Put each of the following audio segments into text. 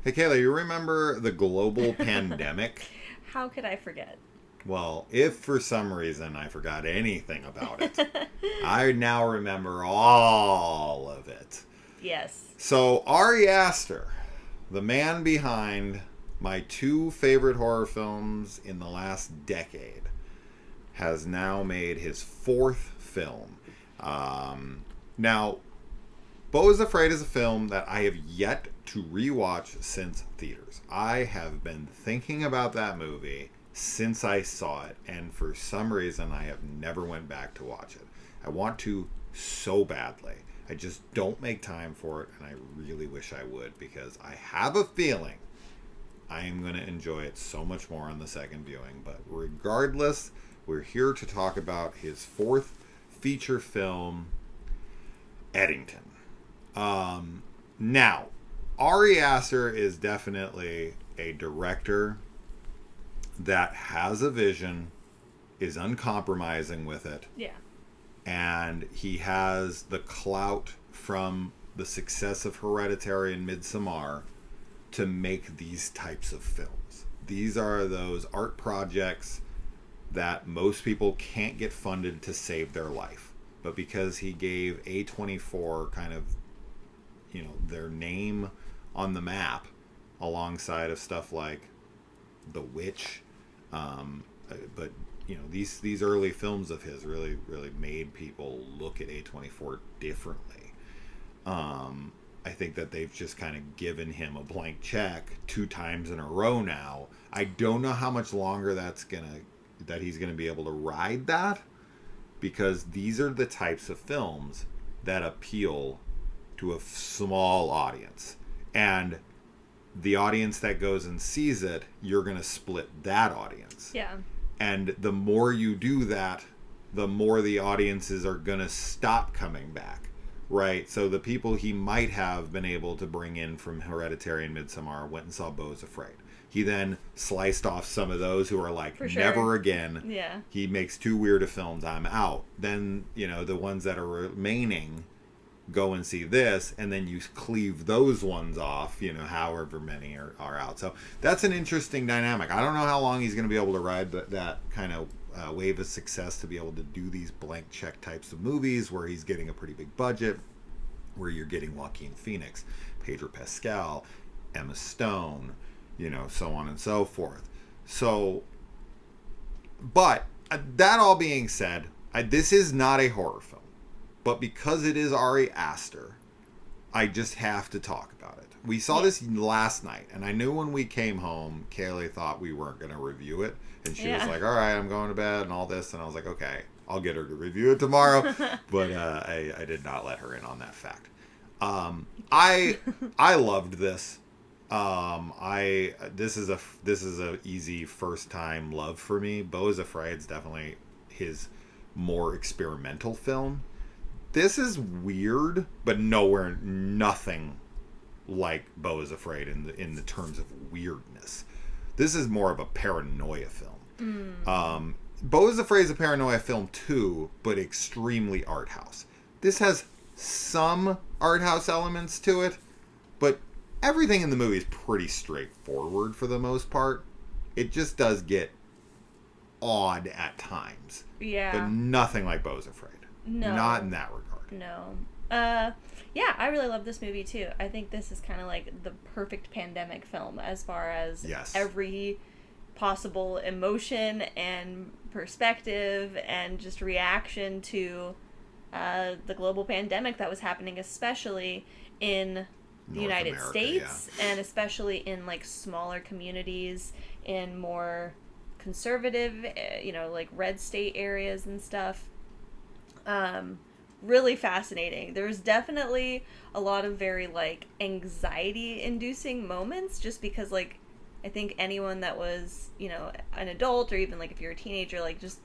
Hey, Kayla, you remember the global pandemic? How could I forget? Well, if for some reason I forgot anything about it, I now remember all of it. Yes. So, Ari Aster, the man behind my two favorite horror films in the last decade, has now made his fourth film. Now, Beau is Afraid is a film that I have yet to rewatch since theaters. I have been thinking about that movie since I saw it, and for some reason I have never went back to watch it. I want to so badly. I just don't make time for it, and I really wish I would because I have a feeling I am going to enjoy it so much more on the second viewing. But regardless, we're here to talk about his fourth feature film, Eddington. Now, Ari Aster is definitely a director that has a vision, is uncompromising with it, Yeah. and he has the clout from the success of Hereditary and Midsommar to make these types of films. These are those art projects that most people can't get funded to save their life. But because he gave A24 kind of, their name on the map alongside of stuff like The Witch, but these early films of his really made people look at A24 differently. I think that they've just kind of given him a blank check two times in a row now. I don't know how much longer that he's gonna be able to ride that, because these are the types of films that appeal to a small audience, and the audience that goes and sees it, you're gonna split that audience. Yeah. And the more you do that, the more the audiences are gonna stop coming back, right? So the people he might have been able to bring in from Hereditary and Midsommar went and saw Beau's Afraid. He then sliced off some of those who are like, For sure. never again. Yeah. He makes too weird of films, I'm out. Then, the ones that are remaining go and see this, and then you cleave those ones off, however many are out. So that's an interesting dynamic. I don't know how long he's going to be able to ride that kind of wave of success to be able to do these blank check types of movies where he's getting a pretty big budget, where you're getting Joaquin Phoenix, Pedro Pascal, Emma Stone, so on and so forth. So, but that all being said, this is not a horror film. But because it is Ari Aster, I just have to talk about it. We saw this last night, and I knew when we came home, Kaylee thought we weren't going to review it. And she was like, all right, I'm going to bed and all this. And I was like, okay, I'll get her to review it tomorrow. But I did not let her in on that fact. I loved this. This is a easy first time love for me. Beau is Afraid is definitely his more experimental film. This is weird, but nothing like Beau is Afraid in the terms of weirdness. This is more of a paranoia film. Beau is Afraid is a paranoia film too, but extremely art house. This has some art house elements to it, but everything in the movie is pretty straightforward for the most part. It just does get odd at times. Yeah. But nothing like Beau is Afraid. No. Not in that regard. No. Yeah, I really love this movie too. I think this is kind of like the perfect pandemic film as far as every possible emotion and perspective and just reaction to the global pandemic that was happening, especially in the United States, and especially in like smaller communities in more conservative, like red state areas and stuff. Really fascinating. There's definitely a lot of very like anxiety inducing moments, just because like I think anyone that was, an adult, or even like if you're a teenager, like just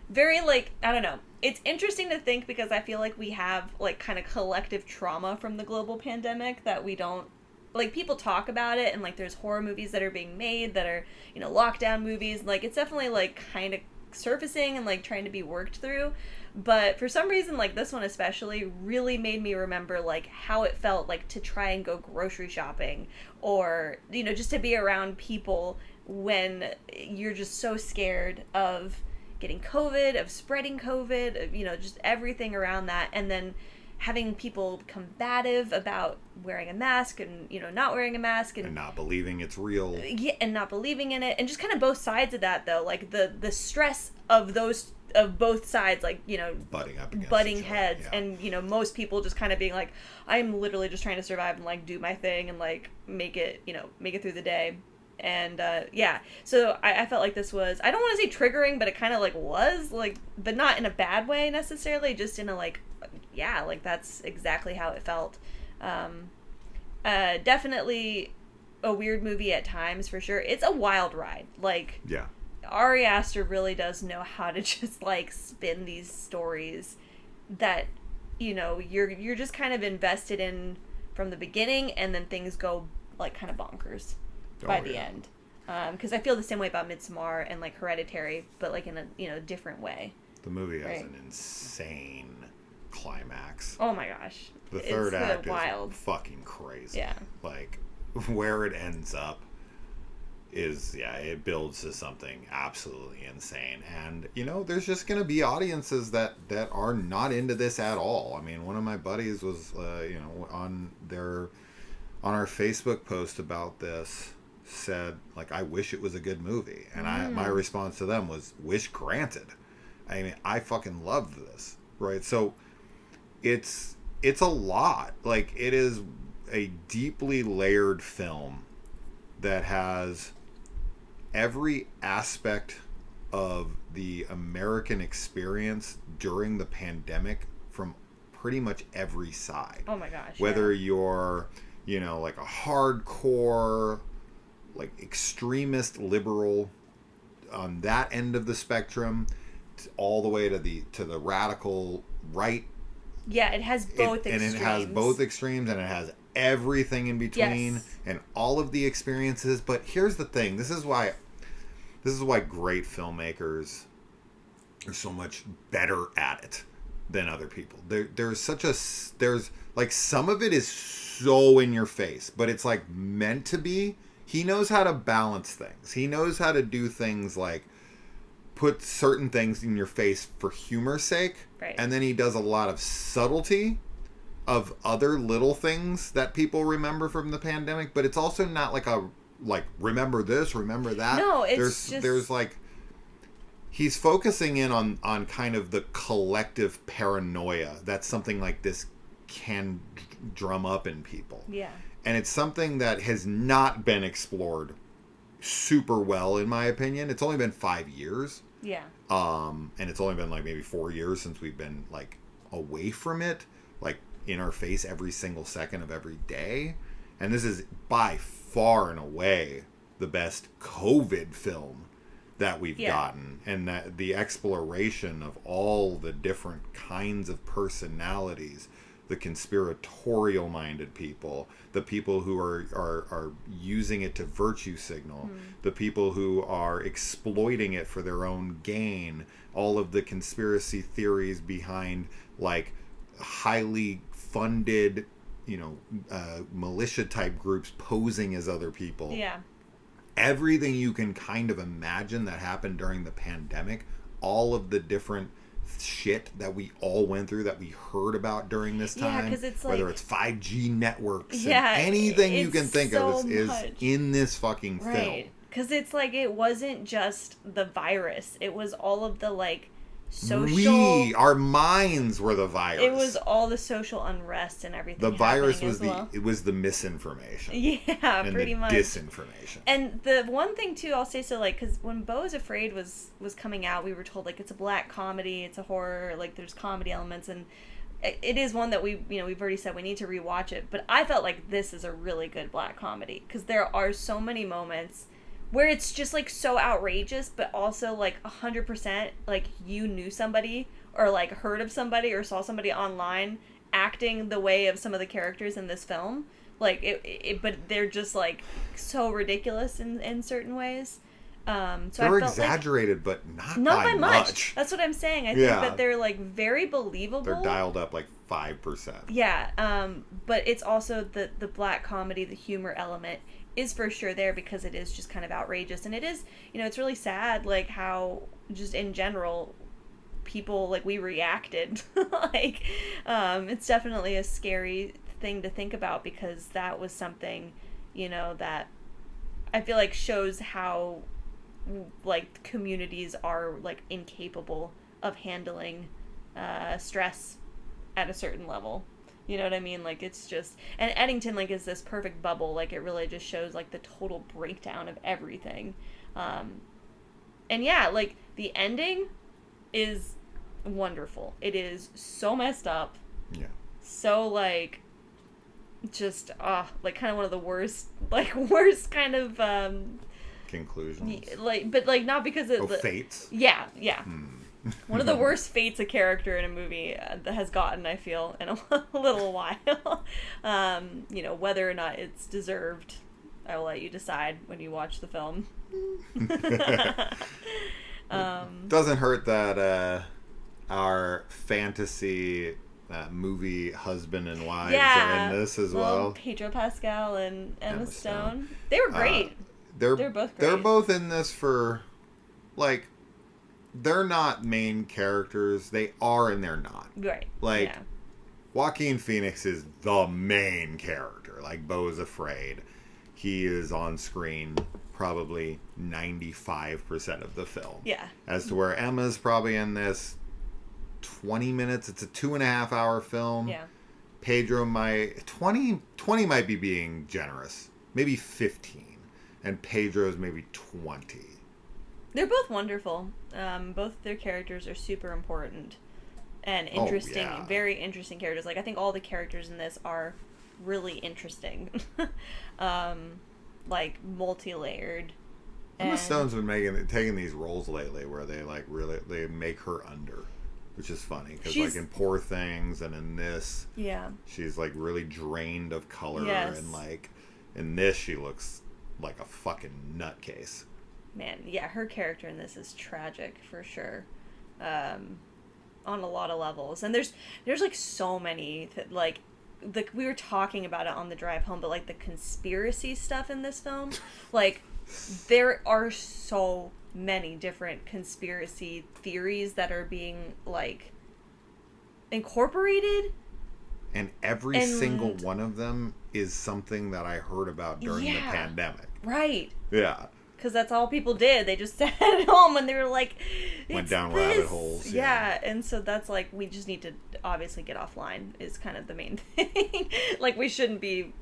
very like, I don't know. It's interesting to think because I feel like we have like kind of collective trauma from the global pandemic that we don't, like, people talk about it, and like there's horror movies that are being made that are, lockdown movies. Like it's definitely like kind of surfacing and like trying to be worked through. But for some reason, like this one especially really made me remember like how it felt like to try and go grocery shopping, or, you know, just to be around people when you're just so scared of getting COVID, of spreading COVID, of, you know, just everything around that. And then having people combative about wearing a mask and, you know, not wearing a mask and not believing it's real. Yeah, and not believing in it. And just kind of both sides of that, though. Like the stress of both sides, like, you know, butting heads. Yeah. And, you know, most people just kind of being like, I'm literally just trying to survive and like do my thing and like make it through the day. And yeah, so I felt like this was, I don't want to say triggering, but it kind of like was like, but not in a bad way necessarily, just in a like, yeah, like that's exactly how it felt. Definitely a weird movie at times, for sure. It's a wild ride. Like, yeah, Ari Aster really does know how to just like spin these stories that, you know, you're just kind of invested in from the beginning, and then things go like kind of bonkers by the end. Because I feel the same way about Midsommar and like Hereditary, but like in a, you know, different way. The movie has an insane climax. Oh my gosh. The third act is fucking crazy. Yeah. Like, where it ends up is, yeah, it builds to something absolutely insane. And, you know, there's just going to be audiences that are not into this at all. I mean, one of my buddies was, you know, on our Facebook post about this, said, like, I wish it was a good movie. And my response to them was, wish granted. I mean, I fucking loved this, right? So it's a lot. Like, it is a deeply layered film that has every aspect of the American experience during the pandemic from pretty much every side. Oh my gosh. Whether you're, you know, like a hardcore, like extremist liberal on that end of the spectrum, all the way to the radical right. Yeah, it has both extremes. And it has both extremes, and it has everything in between, and all of the experiences. But here's the thing: this is why great filmmakers are so much better at it than other people. There's like, some of it is so in your face, but it's like meant to be. He knows how to balance things. He knows how to do things like put certain things in your face for humor's sake. Right. And then he does a lot of subtlety of other little things that people remember from the pandemic, but it's also not like remember this, remember that. No, there's like, he's focusing in on kind of the collective paranoia that something like this can drum up in people. Yeah. And it's something that has not been explored super well, in my opinion. It's only been 5 years. Yeah. And it's only been like maybe 4 years since we've been like away from it, like in our face every single second of every day. And this is by far and away the best COVID film that we've gotten. And that the exploration of all the different kinds of personalities, the conspiratorial minded people, the people who are using it to virtue signal, the people who are exploiting it for their own gain, all of the conspiracy theories behind like highly funded, you know, militia type groups posing as other people. Yeah. Everything you can kind of imagine that happened during the pandemic, all of the different shit that we all went through, that we heard about during this time, because it's like, whether it's 5G networks, and anything you can think of is in this fucking film. Because it's like, it wasn't just the virus, it was all of the like social, our minds were the virus. It was all the social unrest and everything. The virus was it was the misinformation. Yeah, and pretty much disinformation. And the one thing too, I'll say, so like, because when Beau is Afraid was coming out, we were told like it's a black comedy, it's a horror, like there's comedy elements, and it is one that we've already said we need to rewatch it. But I felt like this is a really good black comedy, because there are so many moments where it's just like so outrageous, but also like 100% like you knew somebody, or like heard of somebody, or saw somebody online acting the way of some of the characters in this film. Like it but they're just like so ridiculous in certain ways. So they're I felt exaggerated, but not by much. That's what I'm saying. I think that they're like very believable. They're dialed up like 5%. Yeah, but it's also the black comedy, the humor element is for sure there because it is just kind of outrageous, and it is, it's really sad, like how just in general people, like, we reacted. Like, it's definitely a scary thing to think about because that was something, that I feel like shows how, like, communities are, like, incapable of handling stress at a certain level. You know what I mean? Like, it's just... And Eddington, like, is this perfect bubble. Like, it really just shows, like, the total breakdown of everything. And, yeah, like, the ending is wonderful. It is so messed up. Yeah. So, like, just, like, kind of one of the worst kind of... conclusions. Like, but, like, not because of... fates? Yeah. One of the worst fates a character in a movie that has gotten, I feel, in a little while. Whether or not it's deserved, I will let you decide when you watch the film. Doesn't hurt that our fantasy movie husband and wives are in this as well. Pedro Pascal and Emma Stone. They were great. They're both great. They're both in this for, like... They're not main characters. They are and they're not. Right. Like, yeah. Joaquin Phoenix is the main character. Like, Beau is Afraid. He is on screen probably 95% of the film. Yeah. As to where Emma's probably in this 20 minutes. It's a 2.5 hour film. Yeah. Pedro might... 20 might be being generous. Maybe 15. And Pedro's maybe 20. They're both wonderful. Both their characters are super important and interesting. Oh, yeah. Very interesting characters. Like, I think all the characters in this are really interesting. Like, multi-layered. Emma Stone's been taking these roles lately where they, like, really... They make her under, which is funny. Because, like, in Poor Things and in this... Yeah. She's, like, really drained of color. Yes. And, like, in this, she looks like a fucking nutcase. Man, yeah, her character in this is tragic for sure, on a lot of levels. And there's like so many we were talking about it on the drive home, but like the conspiracy stuff in this film, like there are so many different conspiracy theories that are being like incorporated. And every single one of them is something that I heard about during the pandemic. Right. Yeah. Because that's all people did. They just sat at home and they were like... Went down rabbit holes. Yeah, and so that's like, we just need to obviously get offline is kind of the main thing. Like, we shouldn't be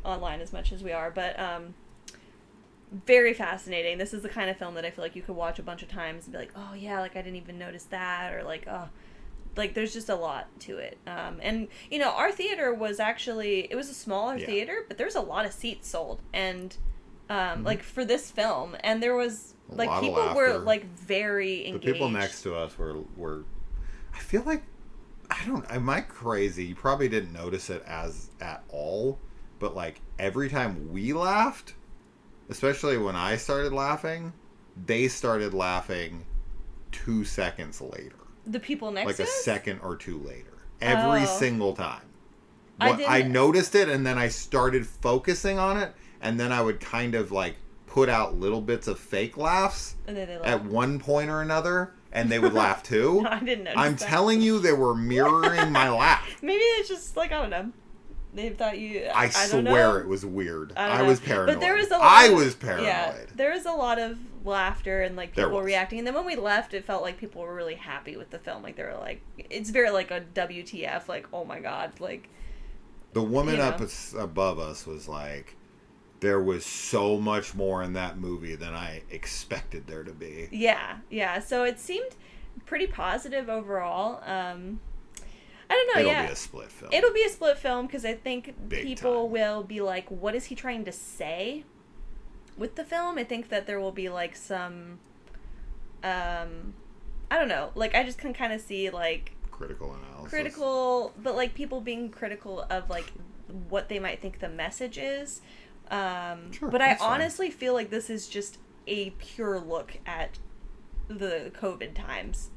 online as much as we are, but very fascinating. This is the kind of film that I feel like you could watch a bunch of times and be like, oh yeah, like I didn't even notice that, or like, oh... Like, there's just a lot to it. And, our theater was actually... It was a smaller theater, but there's a lot of seats sold. And... like for this film, and there was like people were like very engaged. The people next to us were I feel like, am I crazy? You probably didn't notice it at all, but like every time we laughed, especially when I started laughing, they started laughing 2 seconds later. The people next to us? Like a second or two later. Every single time. I noticed it, and then I started focusing on it. And then I would kind of like put out little bits of fake laughs at one point or another, and they would laugh too. No, I didn't notice I'm telling you, they were mirroring my laugh. Maybe it's just like, I don't know. They thought you... I swear it was weird. I was paranoid. But there was I was paranoid. Yeah, there was a lot of laughter and like people reacting. And then when we left, it felt like people were really happy with the film. Like, they were like... It's very like a WTF, like, oh my God, like... The woman up above us was like... There was so much more in that movie than I expected there to be. Yeah. So it seemed pretty positive overall. I don't know. It'll be a split film. It'll be a split film because I think people time. will be like, what is he trying to say with the film? I think that there will be like some, I don't know. Like, I just can kind of see like... Critical analysis. But like people being critical of like what they might think the message is. Sure, but I honestly feel like this is just a pure look at the COVID times.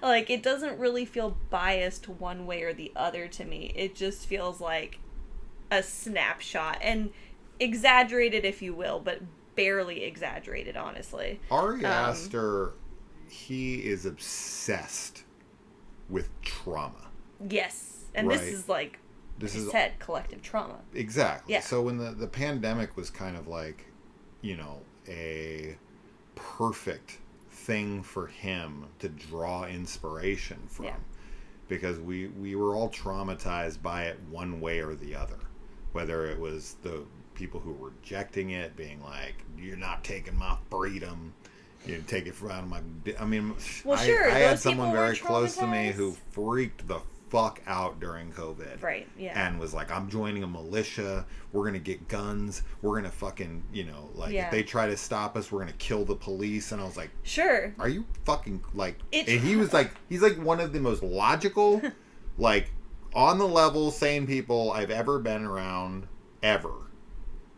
Like, it doesn't really feel biased one way or the other to me. It just feels like a snapshot, and exaggerated, if you will, but barely exaggerated, honestly. Ari Aster, he is obsessed with trauma. Yes. And right? This is said, collective trauma. Exactly. Yeah. So when the pandemic was kind of like, you know, a perfect thing for him to draw inspiration from. Yeah. Because we were all traumatized by it one way or the other. Whether it was the people who were rejecting it, being like, you're not taking my freedom, you take it out of my... I mean, well, sure, I had someone very close to me who freaked the fuck out during COVID. Right, yeah. And was like, I'm joining a militia, we're going to get guns, we're going to fucking, you know, like, if they try to stop us, we're going to kill the police. And I was like, sure. Are you fucking, like... And he was like, he's like one of the most logical, like, on the level sane people I've ever been around, ever.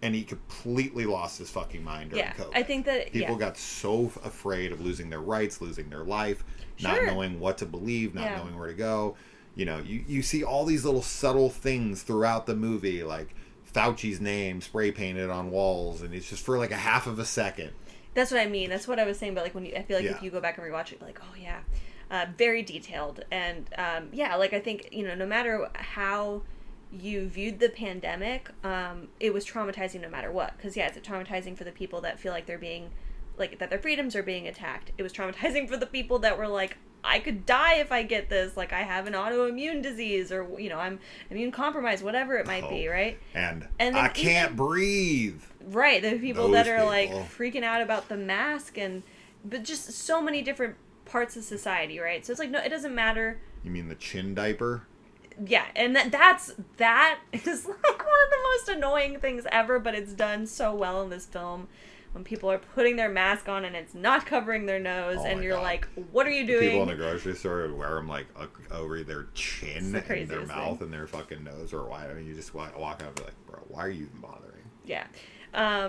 And he completely lost his fucking mind during COVID. I think that... People got so afraid of losing their rights, losing their life, not knowing what to believe, not knowing where to go. You know, you see all these little subtle things throughout the movie, like Fauci's name spray painted on walls, and it's just for like a half of a second. That's what I mean. That's what I was saying. But like I feel like if you go back and rewatch it, you're like, oh yeah, very detailed, and like I think, you know, no matter how you viewed the pandemic, it was traumatizing no matter what. Because it's traumatizing for the people that feel like they're being, like, that their freedoms are being attacked. It was traumatizing for the people that were like, I could die if I get this, like, I have an autoimmune disease, or, you know, I'm immune compromised, whatever it might be, right? And I can't breathe. Right, the people that are like freaking out about the mask, but just so many different parts of society, right? So it's like, no, it doesn't matter. You mean the chin diaper? Yeah, and that is like one of the most annoying things ever, but it's done so well in this film. When people are putting their mask on and it's not covering their nose, and you're like, what are you doing? People in the grocery store would wear them like over their chin and their mouth and their fucking nose, or why? I mean, you just walk out and be like, bro, why are you even bothering? Yeah.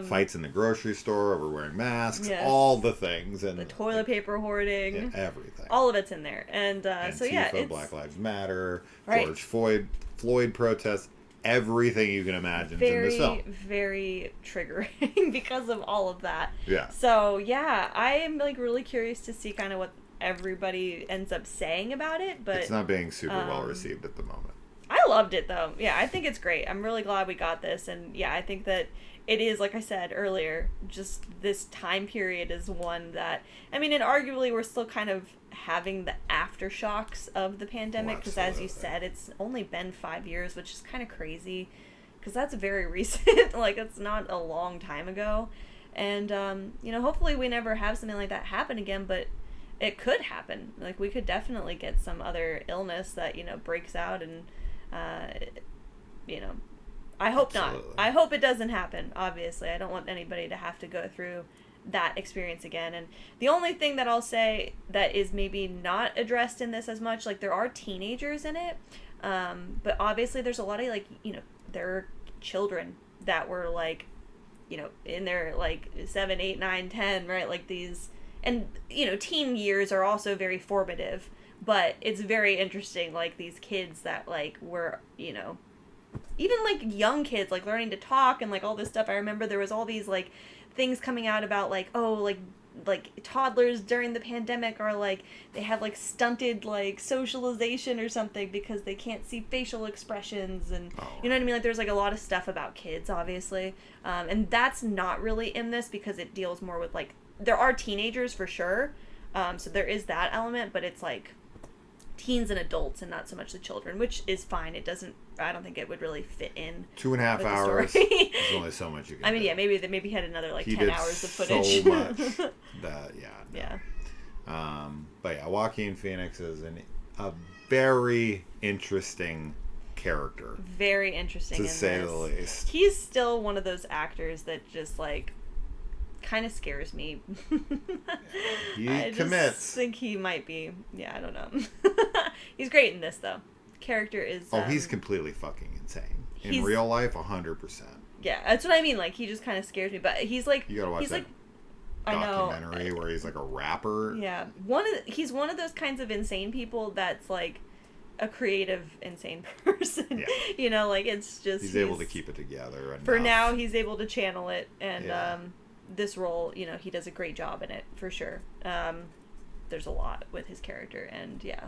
Fights in the grocery store over wearing masks, all the things, and the toilet paper hoarding, everything. All of it's in there, and so it's Black Lives Matter, George Floyd protests. Everything you can imagine is in this film. Very triggering because of all of that. Yeah. So, I am, like, really curious to see kind of what everybody ends up saying about it, but... It's not being super well received at the moment. I loved it, though. Yeah, I think it's great. I'm really glad we got this, and, I think that it is, like I said earlier, just this time period is one that... I mean, and arguably we're still kind of having the aftershocks of the pandemic, because as you said, it's only been 5 years, which is kind of crazy, because that's very recent. Like, it's not a long time ago, and hopefully we never have something like that happen again, but it could happen. Like, we could definitely get some other illness that breaks out, and I hope not. I hope it doesn't happen. Obviously, I don't want anybody to have to go through that experience again. And the only thing that I'll say that is maybe not addressed in this as much, like, there are teenagers in it, but obviously there's a lot of, like, there are children that were, like, in their, like, 7, 8, 9, 10, right, like, these, and teen years are also very formative, but it's very interesting, like, these kids that, like, were even, like, young kids, like, learning to talk and, like, all this stuff. I remember there was all these, like, things coming out about, like, like toddlers during the pandemic are, like, they have, like, stunted, like, socialization or something because they can't see facial expressions, and you know what I mean? Like, there's, like, a lot of stuff about kids, obviously, and that's not really in this because it deals more with, like, there are teenagers for sure, so there is that element, but it's, like, teens and adults and not so much the children, which is fine. It doesn't, I don't think it would really fit in 2.5 hours. There's only so much you can do. Maybe he had another, like, 10 hours of footage. So much that, but Joaquin Phoenix is a very interesting character. Very interesting, to say the least. He's still one of those actors that just, like, kind of scares me. He commits. I just think he might be. I don't know. He's great in this, though. Character is... he's completely fucking insane. In real life, 100%. Yeah, that's what I mean. Like, he just kind of scares me. But he's like... You gotta watch documentary where he's like a rapper. Yeah. He's one of those kinds of insane people that's like a creative insane person. Yeah. You know, like it's just he's able to keep it together enough. For now he's able to channel it, and this role, you know, he does a great job in it for sure. There's a lot with his character, and yeah,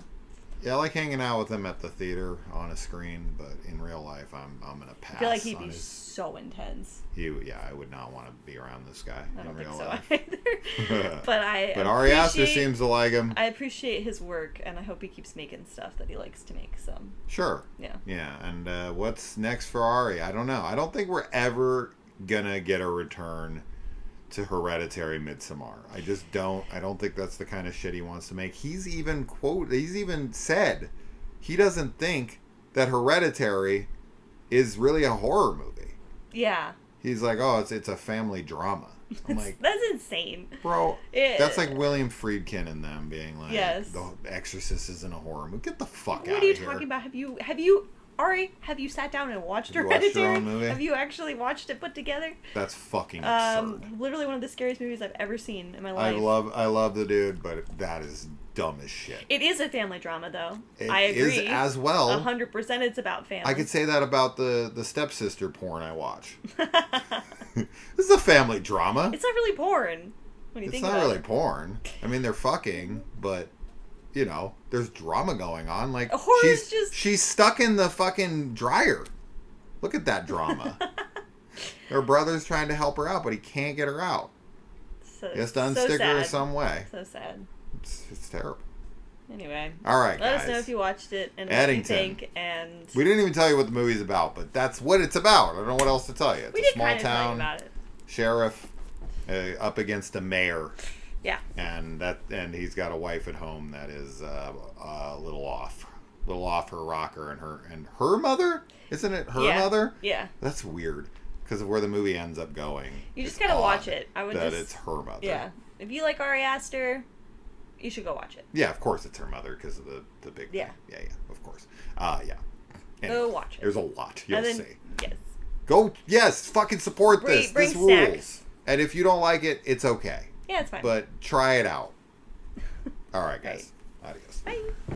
I like hanging out with him at the theater on a screen, but in real life I'm gonna pass. I feel like he'd be so intense. I would not want to be around this guy in real life either. But Ari Aster seems to like him. I appreciate his work, and I hope he keeps making stuff that he likes to make. So sure, yeah. And what's next for Ari? I don't know. I don't think we're ever gonna get a return to Hereditary Midsommar. I just don't. I don't think that's the kind of shit he wants to make. He's even said he doesn't think that Hereditary is really a horror movie. Yeah. He's like, oh, it's a family drama. I'm like, that's insane, bro. That's like William Friedkin and them being like, The Exorcist isn't a horror movie. Get the fuck out of here. What are you talking about? Have you Ari, have you sat down and watched Hereditary? Watched your own movie? Have you actually watched it put together? That's fucking absurd. Literally one of the scariest movies I've ever seen in my life. I love the dude, but that is dumb as shit. It is a family drama, though. I agree. It is as well. 100% it's about family. I could say that about the stepsister porn I watch. This is a family drama. It's not really porn. When you think about it. It's not really porn. I mean, they're fucking, but... You know, there's drama going on. Like, she's stuck in the fucking dryer. Look at that drama. Her brother's trying to help her out, but he can't get her out. He has to unstick her some way. So sad. It's terrible. Anyway. All right, Let us know if you watched it and what you think. And we didn't even tell you what the movie's about, but that's what it's about. I don't know what else to tell you. It's a small town about it. Sheriff up against a mayor. Yeah. And he's got a wife at home that is a little off her rocker, and her mother, isn't it her mother? Yeah. That's weird because of where the movie ends up going. You just gotta watch it. It's her mother. Yeah. If you like Ari Aster, you should go watch it. Yeah, of course it's her mother because of the big. Yeah. Thing. Yeah. Of course. Yeah. Anyway, go watch it. There's a lot you'll see. Yes. Go. Yes. Fucking support this. This rules. And if you don't like it, it's okay. Yeah, it's fine. But try it out. All right, guys. Adios. Bye.